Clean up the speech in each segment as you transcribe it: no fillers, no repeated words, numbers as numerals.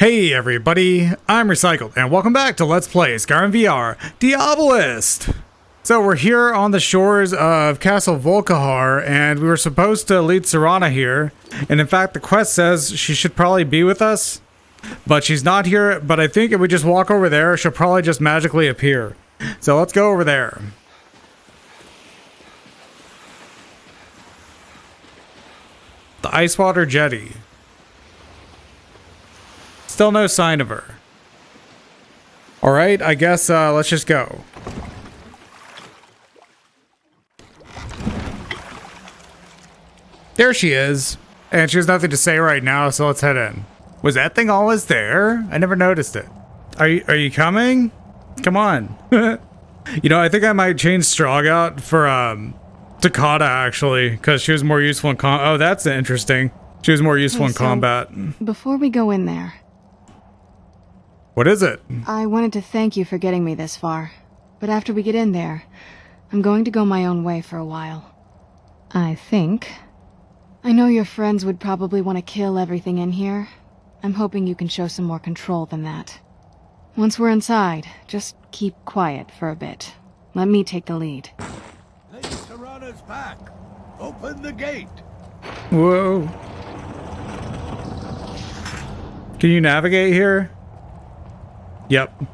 Hey everybody, I'm Recycled, and welcome back to Let's Play Skyrim VR Diabolist! So we're here on the shores of Castle Volkihar, and we were supposed to lead Serana here, and in fact the quest says she should probably be with us, but she's not here. But I think if we just walk over there, she'll probably just magically appear. So let's go over there. The Icewater Jetty. Still no sign of her. Alright, I guess let's just go. There she is. And she has nothing to say right now, so let's head in. Was that thing always there? I never noticed it. Are you coming? Come on. You know, I think I might change Strog out for Takata actually, because she was more useful in combat. Oh, that's interesting. She was more useful in combat. Before we go in there, what is it? I wanted to thank you for getting me this far, but after we get in there, I'm going to go my own way for a while. I think. I know your friends would probably want to kill everything in here. I'm hoping you can show some more control than that. Once we're inside, just keep quiet for a bit. Let me take the lead. Hey, Serana's back. Open the gate. Whoa. Can you navigate here? Yep. Can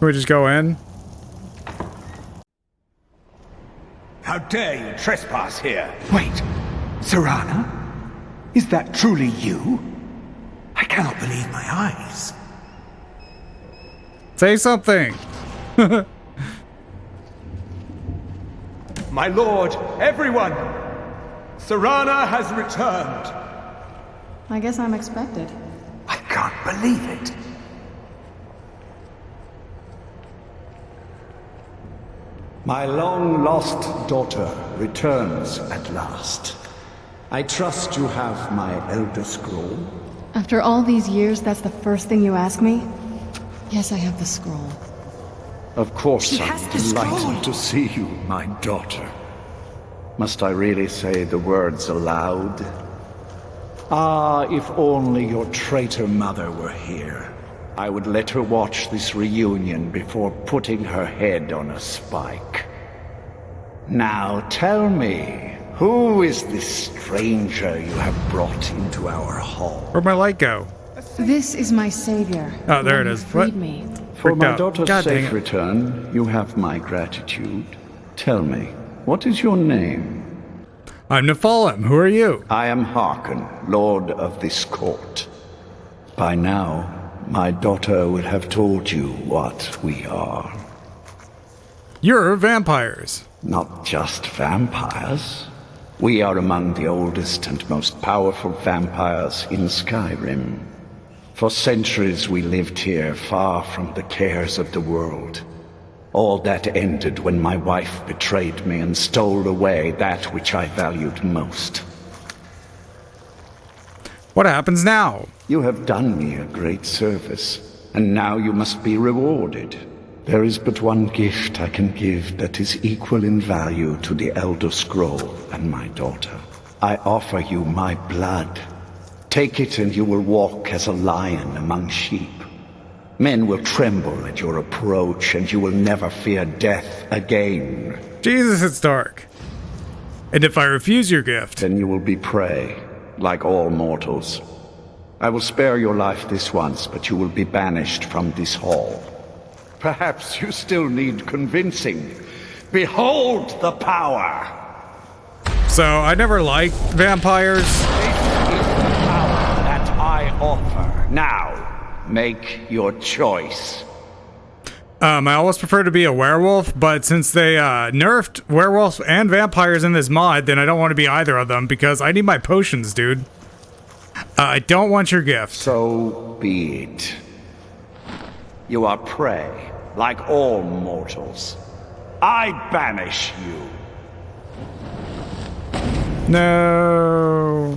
we just go in? How dare you trespass here? Wait, Serana? Is that truly you? I cannot believe my eyes. Say something. My lord, everyone! Serana has returned. I guess I'm expected. I can't believe it. My long-lost daughter returns at last. I trust you have my Elder Scroll. After all these years, that's the first thing you ask me? Yes, I have the scroll. Of course, I'm delighted to see you, my daughter. Must I really say the words aloud? Ah, if only your traitor mother were here. I would let her watch this reunion before putting her head on a spike. Now tell me, who is this stranger you have brought into our hall? Where'd my light go? This is my savior. Oh, there it is. Freed What? me. For my out. daughter's God dang safe it. return, you have my gratitude. Tell me, what is your name? I'm Nephalem. Who are you? I am Harkon, Lord of this court. By now, my daughter would have told you what we are. You're vampires. Not just vampires. We are among the oldest and most powerful vampires in Skyrim. For centuries we lived here, far from the cares of the world. All that ended when my wife betrayed me and stole away that which I valued most. What happens now? You have done me a great service, and now you must be rewarded. There is but one gift I can give that is equal in value to the Elder Scroll and my daughter. I offer you my blood. Take it and you will walk as a lion among sheep. Men will tremble at your approach, and you will never fear death again. Jesus, it's dark. And if I refuse your gift? Then you will be prey, like all mortals. I will spare your life this once, but you will be banished from this hall. Perhaps you still need convincing. Behold the power! So, I never liked vampires. This is the power that I offer. Now, make your choice. I always prefer to be a werewolf, but since they nerfed werewolves and vampires in this mod, then I don't want to be either of them because I need my potions, dude. I don't want your gift. So be it. You are prey, like all mortals. I banish you. No.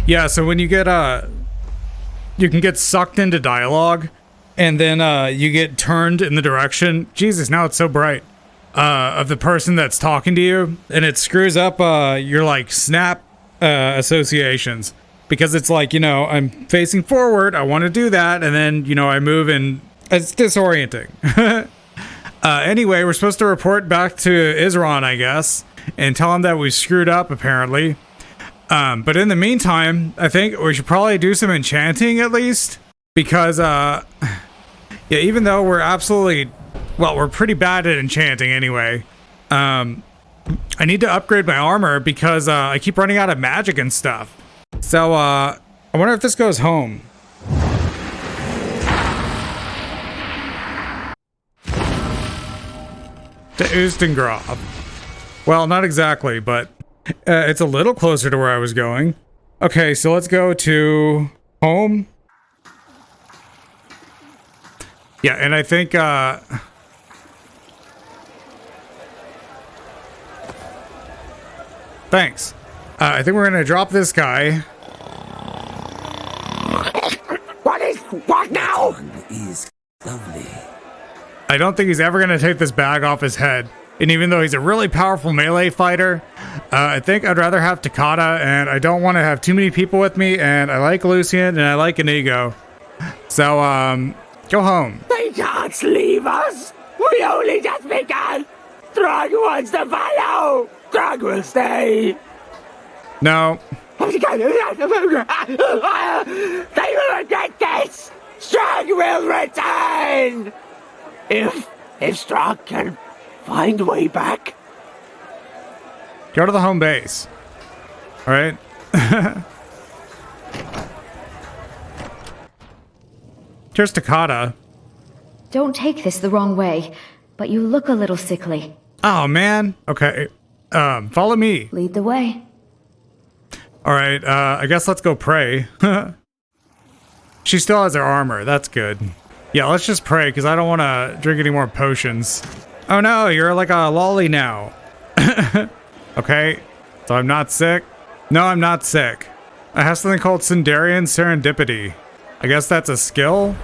Yeah, so when you get you can get sucked into dialogue, and then you get turned in the direction. Jesus, now it's so bright. of the person that's talking to you, and it screws up your like snap associations, because it's like, you know, I'm facing forward, I want to do that, and then, you know, I move and it's disorienting. Anyway, we're supposed to report back to Isran, I guess, and tell him that we screwed up apparently. But in the meantime, I think we should probably do some enchanting at least, because yeah, even though we're absolutely, well, we're pretty bad at enchanting anyway. I need to upgrade my armor because I keep running out of magic and stuff. So I wonder if this goes home. To Ustengrav. Well, not exactly, but it's a little closer to where I was going. Okay, so let's go to home. Yeah, and I think thanks. I think we're gonna drop this guy. What now? Is lovely. I don't think he's ever gonna take this bag off his head. And even though he's a really powerful melee fighter, I think I'd rather have Takata, and I don't want to have too many people with me, and I like Lucian, and I like Inigo. So, go home. They can't leave us. We only just begun. Throg wants to follow. Throg will stay. No. They will regret this. Strong will return. If Strong can find a way back. Go to the home base. Alright. Here's Takata. Don't take this the wrong way, but you look a little sickly. Oh, man. Okay. Follow me. Lead the way. Alright, I guess let's go pray. She still has her armor. That's good. Yeah, let's just pray, because I don't want to drink any more potions. Oh no, you're like a lolly now. Okay, so I'm not sick? No, I'm not sick. I have something called Sundarian Serendipity. I guess that's a skill?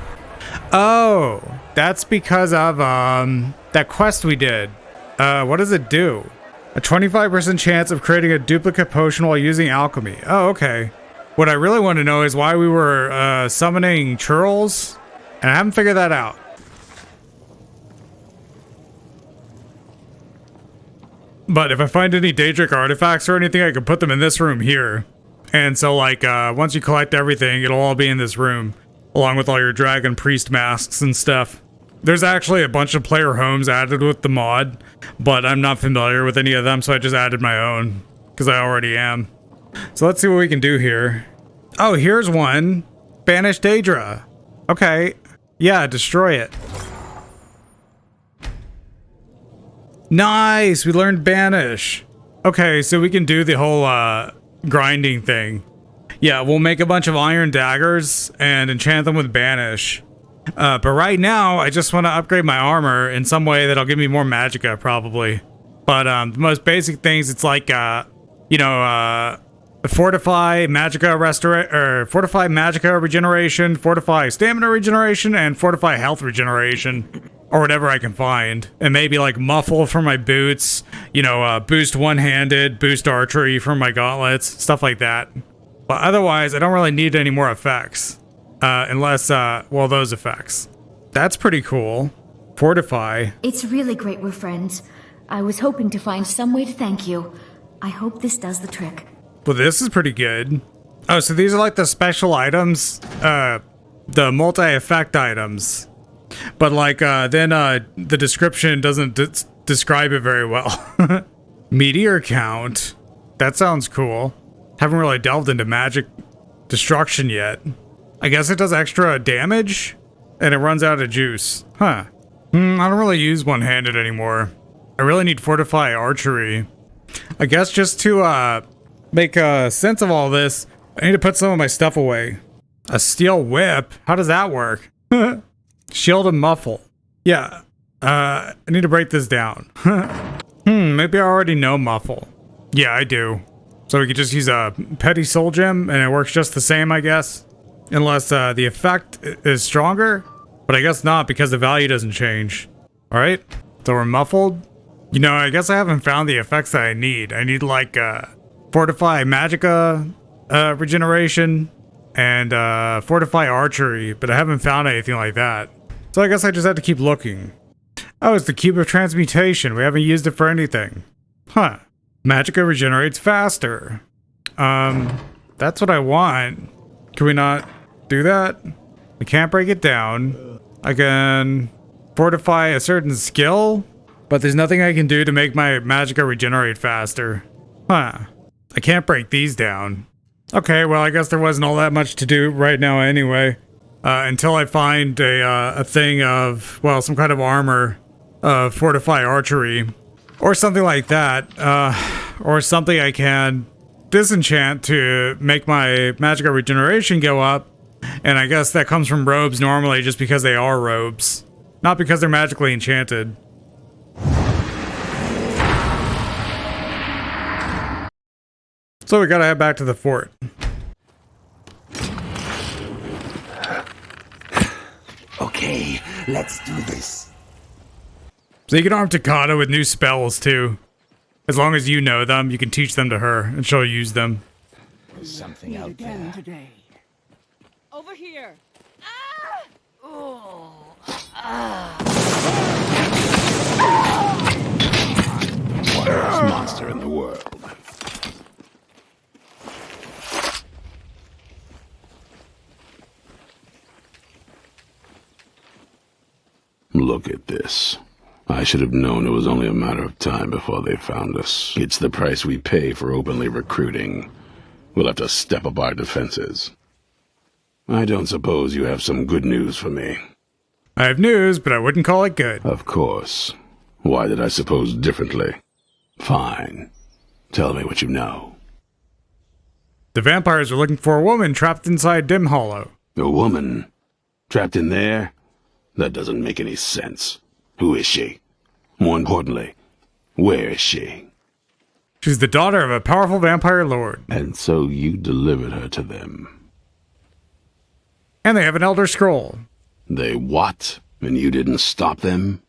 Oh, that's because of, that quest we did. What does it do? A 25% chance of creating a duplicate potion while using alchemy. Oh, okay. What I really want to know is why we were, summoning churls, and I haven't figured that out. But if I find any Daedric artifacts or anything, I can put them in this room here. And so, like, once you collect everything, it'll all be in this room, along with all your dragon priest masks and stuff. There's actually a bunch of player homes added with the mod, but I'm not familiar with any of them, so I just added my own, because I already am. So let's see what we can do here. Oh, here's one. Banish Daedra. Okay. Yeah, destroy it. Nice! We learned Banish. Okay, so we can do the whole, grinding thing. Yeah, we'll make a bunch of iron daggers and enchant them with Banish. But right now, I just want to upgrade my armor in some way that'll give me more magicka, probably. But, the most basic things, it's like, you know, fortify magicka fortify magicka regeneration, fortify stamina regeneration, and fortify health regeneration. Or whatever I can find. And maybe like muffle for my boots, you know, boost one-handed, boost archery for my gauntlets, stuff like that. But otherwise, I don't really need any more effects. Unless, well, those effects. That's pretty cool. Fortify. It's really great we're friends. I was hoping to find some way to thank you. I hope this does the trick. Well, this is pretty good. Oh, so these are like the special items, the multi-effect items. But like, then the description doesn't describe it very well. Meteor count. That sounds cool. Haven't really delved into magic destruction yet. I guess it does extra damage, and it runs out of juice. Huh. I don't really use one-handed anymore. I really need fortify archery. I guess just to make sense of all this, I need to put some of my stuff away. A steel whip? How does that work? Shield and muffle. Yeah. I need to break this down. Maybe I already know muffle. Yeah, I do. So we could just use a petty soul gem and it works just the same, I guess. Unless the effect is stronger. But I guess not because the value doesn't change. Alright. So we're muffled. You know, I guess I haven't found the effects that I need. I need like Fortify Magicka regeneration and Fortify Archery, but I haven't found anything like that. So I guess I just have to keep looking. Oh, it's the Cube of Transmutation. We haven't used it for anything. Huh. Magicka regenerates faster. That's what I want. Can we not do that? I can't break it down. I can fortify a certain skill, but there's nothing I can do to make my Magicka regenerate faster. Huh. I can't break these down. Okay, well, I guess there wasn't all that much to do right now anyway. Until I find a thing of, well, some kind of armor, Fortify Archery, or something like that, or something I can disenchant to make my Magicka regeneration go up, and I guess that comes from robes normally just because they are robes, not because they're magically enchanted. So we gotta head back to the fort. Okay, let's do this. So you can arm Takata with new spells too. As long as you know them, you can teach them to her, and she'll use them. There's something out there. Today. Over here. Wildest monster in the world. Look at this. I should have known it was only a matter of time before they found us. It's the price we pay for openly recruiting. We'll have to step up our defenses. I don't suppose you have some good news for me. I have news, but I wouldn't call it good. Of course. Why did I suppose differently? Fine. Tell me what you know. The vampires are looking for a woman trapped inside Dim Hollow. A woman? Trapped in there? That doesn't make any sense. Who is she? More importantly, where is she? She's the daughter of a powerful vampire lord. And so you delivered her to them. And they have an Elder Scroll. They what? And you didn't stop them?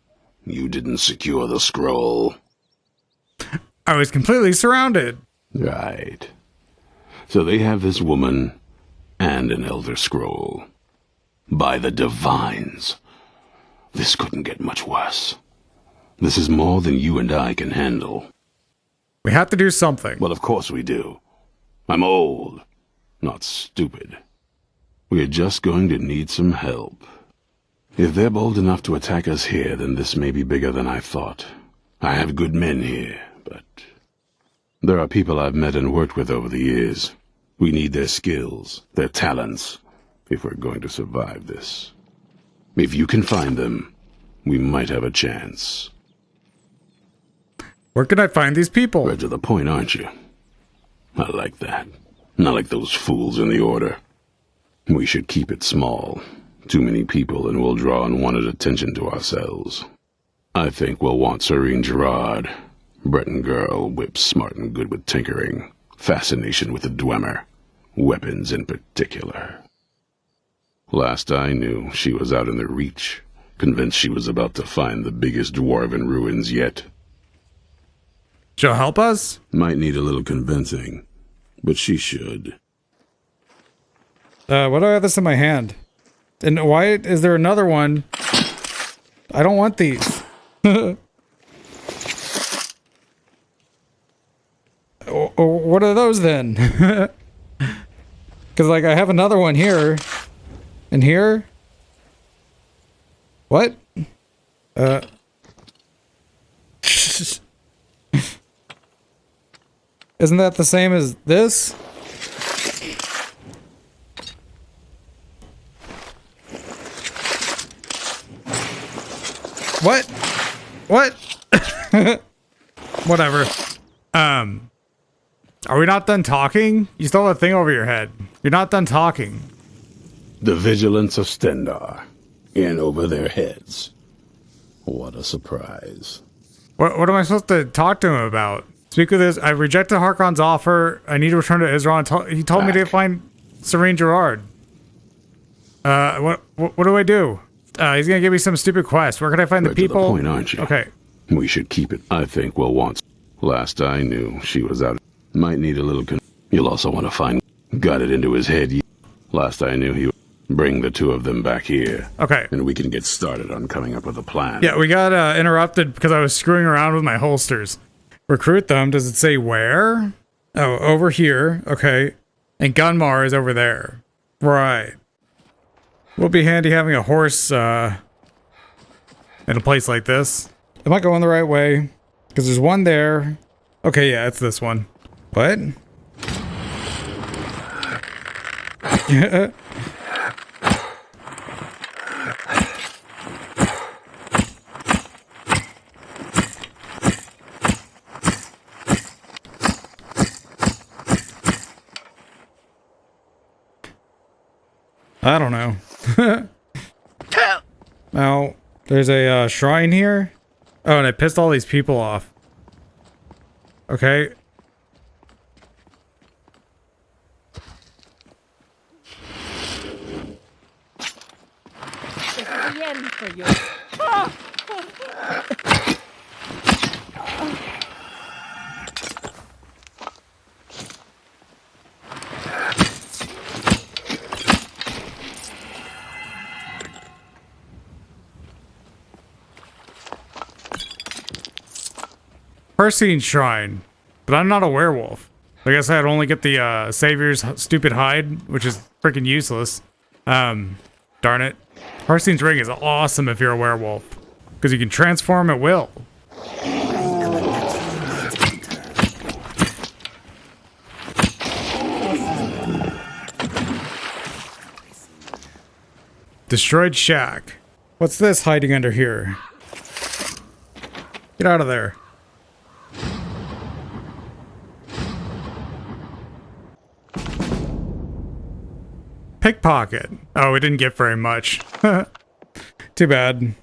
You didn't secure the scroll? I was completely surrounded. Right. So they have this woman and an Elder Scroll. By the Divines. This couldn't get much worse. This is more than you and I can handle. We have to do something. Well, of course we do. I'm old, not stupid. We're just going to need some help. If they're bold enough to attack us here, then this may be bigger than I thought. I have good men here, but there are people I've met and worked with over the years. We need their skills, their talents, if we're going to survive this. If you can find them, we might have a chance. Where can I find these people? Right to the point, aren't you? I like that. Not like those fools in the Order. We should keep it small. Too many people and we'll draw unwanted attention to ourselves. I think we'll want Serene Gerard. Breton girl, whip smart and good with tinkering. Fascination with the Dwemer. Weapons in particular. Last I knew, she was out in the Reach, convinced she was about to find the biggest dwarven ruins yet. She'll help us? Might need a little convincing, but she should. What do I have this in my hand? And why is there another one? I don't want these. What are those then? Because, like, I have another one here. And here? What? Isn't that the same as this? What? What? Whatever. Are we not done talking? You still have a thing over your head. You're not done talking. The vigilance of Stendar. In over their heads. What a surprise. What am I supposed to talk to him about? Speak with this. I rejected Harkon's offer. I need to return to Isran. He told me to find Serene Gerard. What do I do? He's gonna give me some stupid quest. Where can I find the people? To the point, aren't you? Okay. We should keep it. I think we'll want. Last I knew, she was out. Might need a little. You'll also want to find. Got it into his head. Last I knew, he would bring the two of them back here. Okay. And we can get started on coming up with a plan. Yeah, we got interrupted because I was screwing around with my holsters. Recruit them. Does it say where? Oh, over here. Okay. And Gunmar is over there. Right. Will be handy having a horse in a place like this. Am I going the right way? Because there's one there. Okay, yeah, it's this one. What? I don't know. Now, there's a shrine here. Oh, and it pissed all these people off. Okay. Persine Shrine, but I'm not a werewolf. I guess I'd only get the Savior's stupid hide, which is freaking useless. Darn it. Persine's Ring is awesome if you're a werewolf, because you can transform at will. Destroyed shack. What's this hiding under here? Get out of there. Pickpocket. Oh, we didn't get very much. Too bad.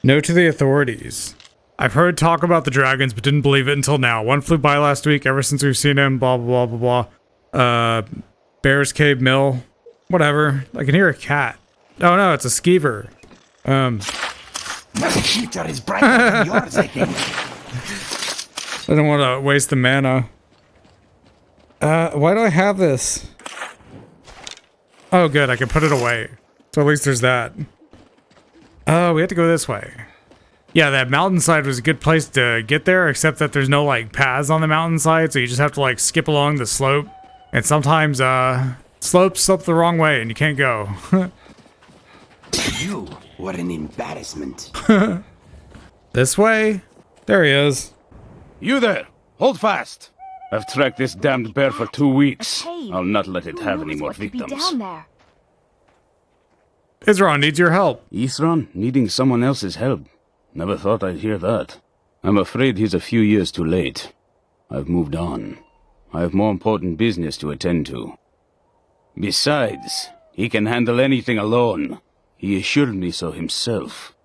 No to the authorities. I've heard talk about the dragons, but didn't believe it until now. One flew by last week. Ever since we've seen him, blah, blah, blah, blah, blah. Bear's Cave Mill. Whatever. I can hear a cat. Oh, no, it's a skeever. My heater is brighter than yours, I think. I don't want to waste the mana. Why do I have this? Oh, good. I can put it away. So at least there's that. Oh, we have to go this way. Yeah, that mountainside was a good place to get there, except that there's no, like, paths on the mountainside, so you just have to, like, skip along the slope. And sometimes, slopes slope the wrong way, and you can't go. You were an embarrassment. This way? There he is. You there! Hold fast! I've tracked this damned bear for 2 weeks. I'll not let it have any more victims. Isran needs your help. Isran needing someone else's help. Never thought I'd hear that. I'm afraid he's a few years too late. I've moved on. I have more important business to attend to. Besides, he can handle anything alone. He assured me so himself.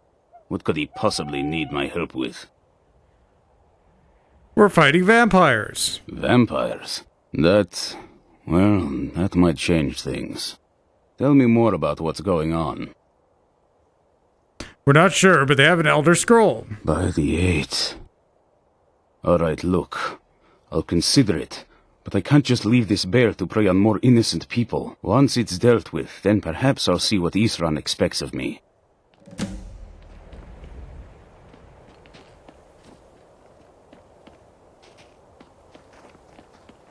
What could he possibly need my help with? We're fighting vampires. Vampires? That might change things. Tell me more about what's going on. We're not sure, but they have an Elder Scroll. By the 8th. Alright, look. I'll consider it. But I can't just leave this bear to prey on more innocent people. Once it's dealt with, then perhaps I'll see what Isran expects of me.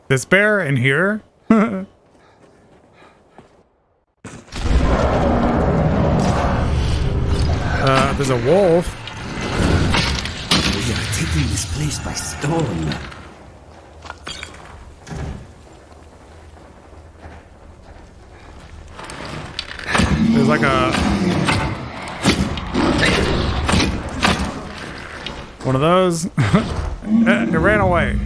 This bear in here? There's a wolf. We are taking this place by storm. There's like a... one of those. It ran away.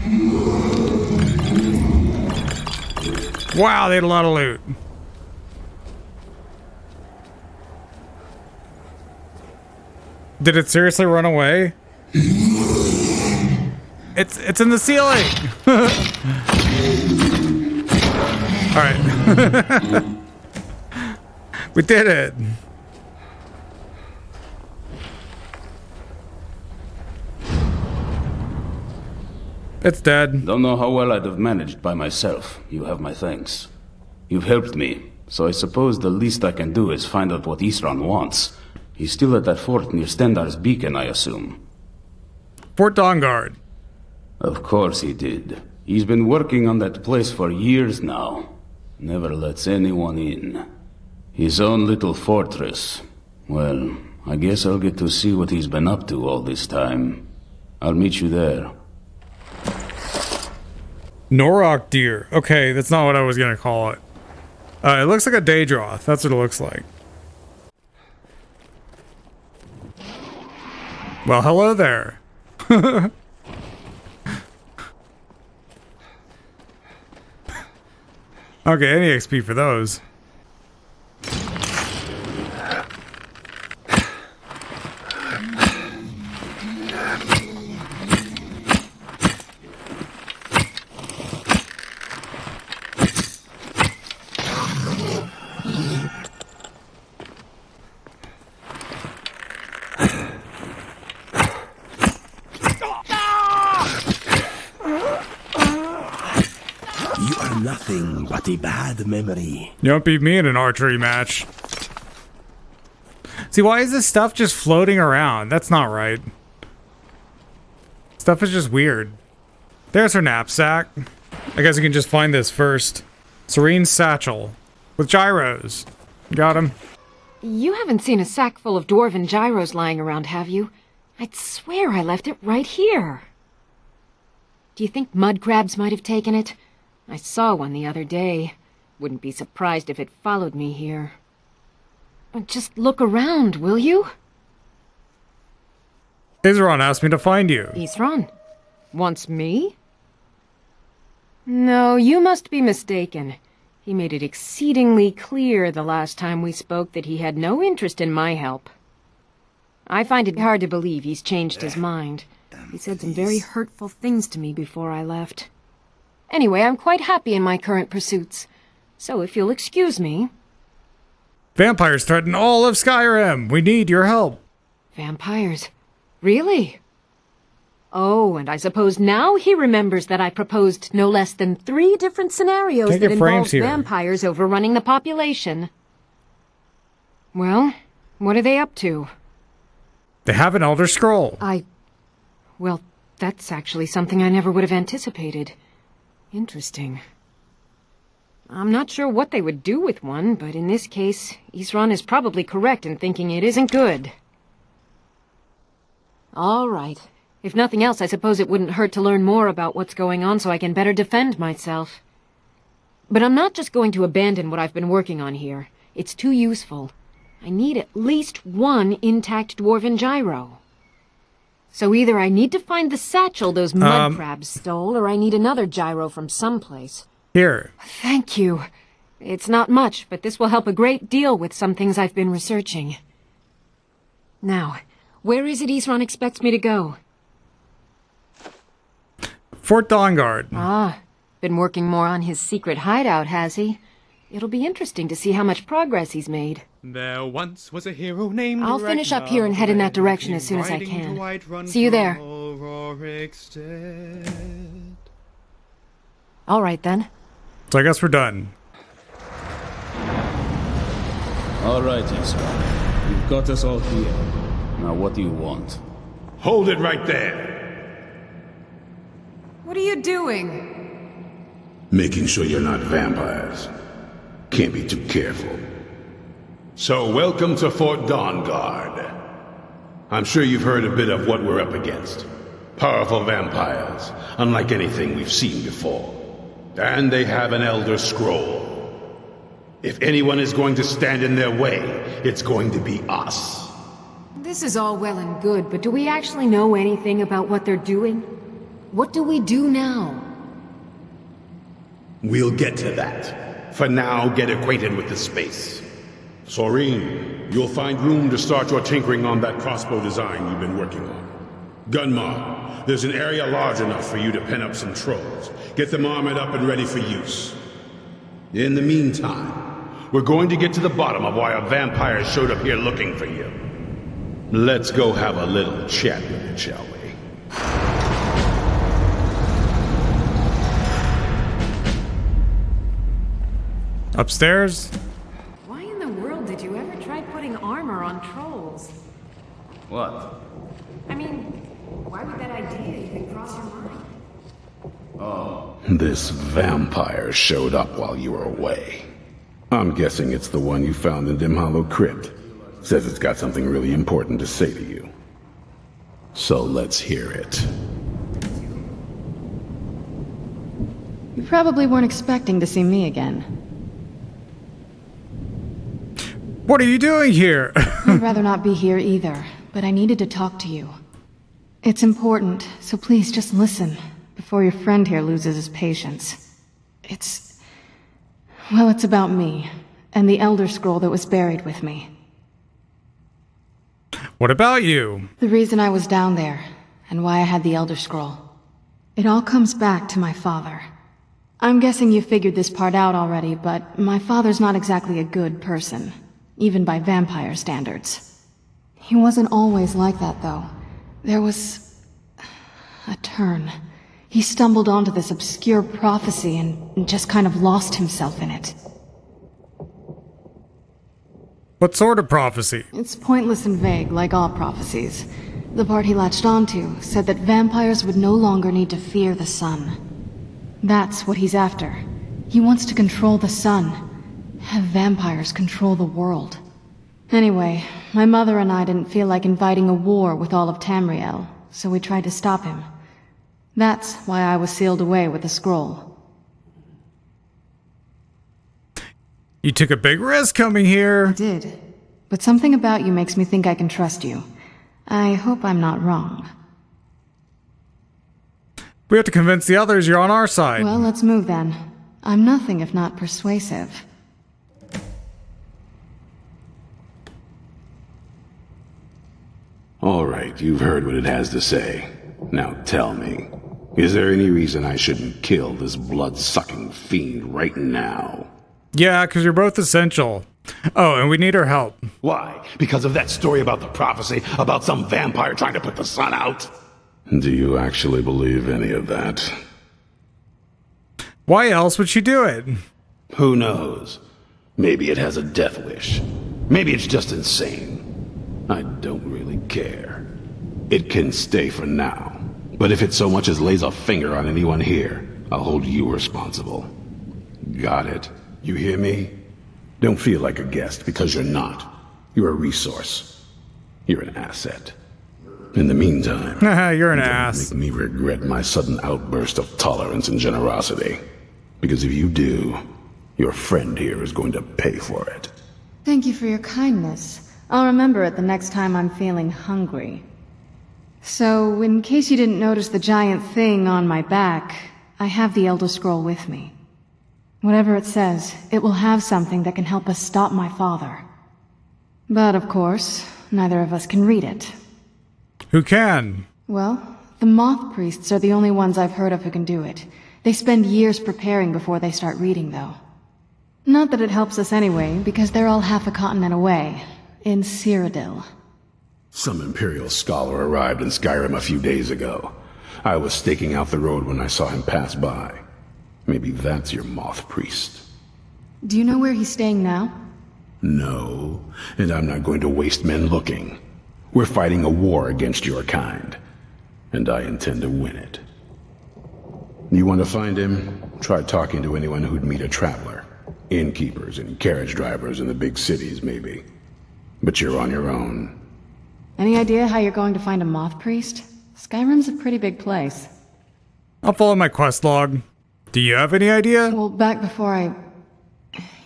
Wow, they had a lot of loot. Did it seriously run away? It's in the ceiling. All right. We did it. It's dead. Don't know how well I'd have managed by myself. You have my thanks. You've helped me, so I suppose the least I can do is find out what Isran wants. He's still at that fort near Stendar's beacon, I assume. Fort Dawnguard. Of course he did. He's been working on that place for years now. Never lets anyone in. His own little fortress. Well, I guess I'll get to see what he's been up to all this time. I'll meet you there. Norok deer. Okay, that's not what I was gonna call it. It looks like a Daedroth. That's what it looks like. Well, hello there. Okay, any XP for those. Nothing but a bad memory. You don't beat me in an archery match. See, why is this stuff just floating around? That's not right. Stuff is just weird. There's her knapsack. I guess you can just find this first. Serene's satchel. With gyros. Got him. You haven't seen a sack full of dwarven gyros lying around, have you? I'd swear I left it right here. Do you think mud crabs might have taken it? I saw one the other day. Wouldn't be surprised if it followed me here. Just look around, will you? Isran asked me to find you. Isran? Wants me? No, you must be mistaken. He made it exceedingly clear the last time we spoke that he had no interest in my help. I find it hard to believe he's changed his mind. He said some very hurtful things to me before I left. Anyway, I'm quite happy in my current pursuits. So if you'll excuse me... Vampires threaten all of Skyrim. We need your help. Vampires? Really? Oh, and I suppose now he remembers that I proposed no less than 3 different scenarios that involved vampires overrunning the population. Well, what are they up to? They have an Elder Scroll. Well, that's actually something I never would have anticipated. Interesting. I'm not sure what they would do with one, but in this case, Isran is probably correct in thinking it isn't good. All right. If nothing else, I suppose it wouldn't hurt to learn more about what's going on so I can better defend myself. But I'm not just going to abandon what I've been working on here. It's too useful. I need at least 1 intact dwarven gyro. So either I need to find the satchel those mud crabs stole, or I need another gyro from someplace. Here. Thank you. It's not much, but this will help a great deal with some things I've been researching. Now, where is it Isran expects me to go? Fort Dawnguard. Ah, been working more on his secret hideout, has he? It'll be interesting to see how much progress he's made. There once was a hero named I'll finish up here and head in that direction as soon as I can. See you there. All right, then. So I guess we're done. All right, Isran. You've got us all here. Now what do you want? Hold it right there. What are you doing? Making sure you're not vampires. Can't be too careful. So, welcome to Fort Dawnguard. I'm sure you've heard a bit of what we're up against. Powerful vampires, unlike anything we've seen before. And they have an Elder Scroll. If anyone is going to stand in their way, it's going to be us. This is all well and good, but do we actually know anything about what they're doing? What do we do now? We'll get to that. For now, get acquainted with the space. Serene, you'll find room to start your tinkering on that crossbow design you've been working on. Gunmar, there's an area large enough for you to pen up some trolls. Get them armored up and ready for use. In the meantime, we're going to get to the bottom of why a vampire showed up here looking for you. Let's go have a little chat with it, shall we? Upstairs? Why in the world did you ever try putting armor on trolls? What? I mean, why would that idea even cross your mind? Oh. This vampire showed up while you were away. I'm guessing it's the one you found in Dim Hollow Crypt. Says it's got something really important to say to you. So let's hear it. You probably weren't expecting to see me again. What are you doing here? I'd rather not be here either, but I needed to talk to you. It's important, so please just listen, before your friend here loses his patience. Well, it's about me, and the Elder Scroll that was buried with me. What about you? The reason I was down there, and why I had the Elder Scroll. It all comes back to my father. I'm guessing you figured this part out already, but my father's not exactly a good person, even by vampire standards. He wasn't always like that, though. There was a turn. He stumbled onto this obscure prophecy and just kind of lost himself in it. What sort of prophecy? It's pointless and vague, like all prophecies. The part he latched onto said that vampires would no longer need to fear the sun. That's what he's after. He wants to control the sun. Have vampires control the world. Anyway, my mother and I didn't feel like inviting a war with all of Tamriel, so we tried to stop him. That's why I was sealed away with the scroll. You took a big risk coming here. I did. But something about you makes me think I can trust you. I hope I'm not wrong. We have to convince the others you're on our side. Well, let's move then. I'm nothing if not persuasive. All right, you've heard what it has to say. Now tell me, is there any reason I shouldn't kill this blood-sucking fiend right now? Yeah, because you're both essential. Oh, and we need her help. Why? Because of that story about the prophecy, about some vampire trying to put the sun out? Do you actually believe any of that? Why else would she do it? Who knows? Maybe it has a death wish. Maybe it's just insane. I don't really care. It can stay for now. But if it so much as lays a finger on anyone here, I'll hold you responsible. Got it? You hear me? Don't feel like a guest, because you're not. You're a resource. You're an asset. In the meantime, you're an ass. Make me regret my sudden outburst of tolerance and generosity. Because if you do, your friend here is going to pay for it. Thank you for your kindness. I'll remember it the next time I'm feeling hungry. So, in case you didn't notice the giant thing on my back, I have the Elder Scroll with me. Whatever it says, it will have something that can help us stop my father. But of course, neither of us can read it. Who can? Well, the moth priests are the only ones I've heard of who can do it. They spend years preparing before they start reading, though. Not that it helps us anyway, because they're all half a continent away, in Cyrodiil. Some Imperial scholar arrived in Skyrim a few days ago. I was staking out the road when I saw him pass by. Maybe that's your moth priest. Do you know where he's staying now? No, and I'm not going to waste men looking. We're fighting a war against your kind, and I intend to win it. You want to find him? Try talking to anyone who'd meet a traveler. Innkeepers and carriage drivers in the big cities, maybe. But you're on your own. Any idea how you're going to find a moth priest? Skyrim's a pretty big place. I'll follow my quest log. Do you have any idea? Well, back before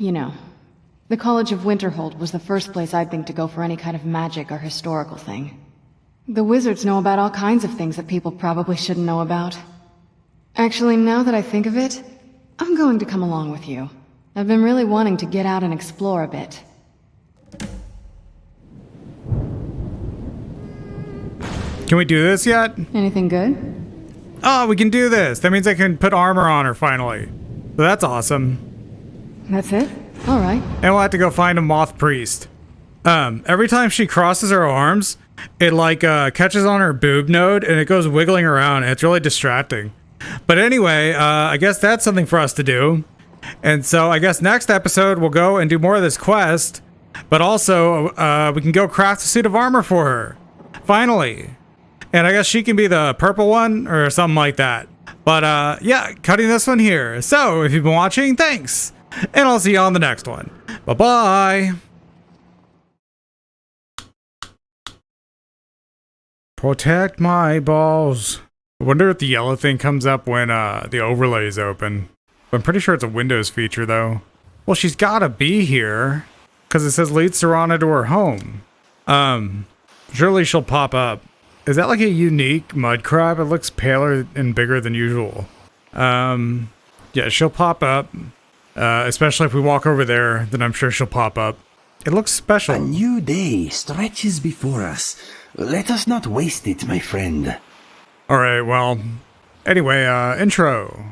the College of Winterhold was the first place I'd think to go for any kind of magic or historical thing. The wizards know about all kinds of things that people probably shouldn't know about. Actually, now that I think of it, I'm going to come along with you. I've been really wanting to get out and explore a bit. Can we do this yet? Anything good? Oh, we can do this. That means I can put armor on her finally. So that's awesome. That's it? Alright. And we'll have to go find a moth priest. Every time she crosses her arms, it catches on her boob node and it goes wiggling around and it's really distracting. But anyway, I guess that's something for us to do. And so I guess next episode we'll go and do more of this quest, but also we can go craft a suit of armor for her. Finally. And I guess she can be the purple one or something like that. But yeah, cutting this one here. So if you've been watching, thanks. And I'll see you on the next one. Bye-bye. Protect my balls. I wonder if the yellow thing comes up when the overlay is open. I'm pretty sure it's a Windows feature though. Well, she's gotta be here because it says lead Serana to her home. Surely she'll pop up. Is that like a unique mud crab? It looks paler and bigger than usual. Yeah, she'll pop up. Especially if we walk over there, then I'm sure she'll pop up. It looks special. A new day stretches before us. Let us not waste it, my friend. Alright, well, anyway, intro.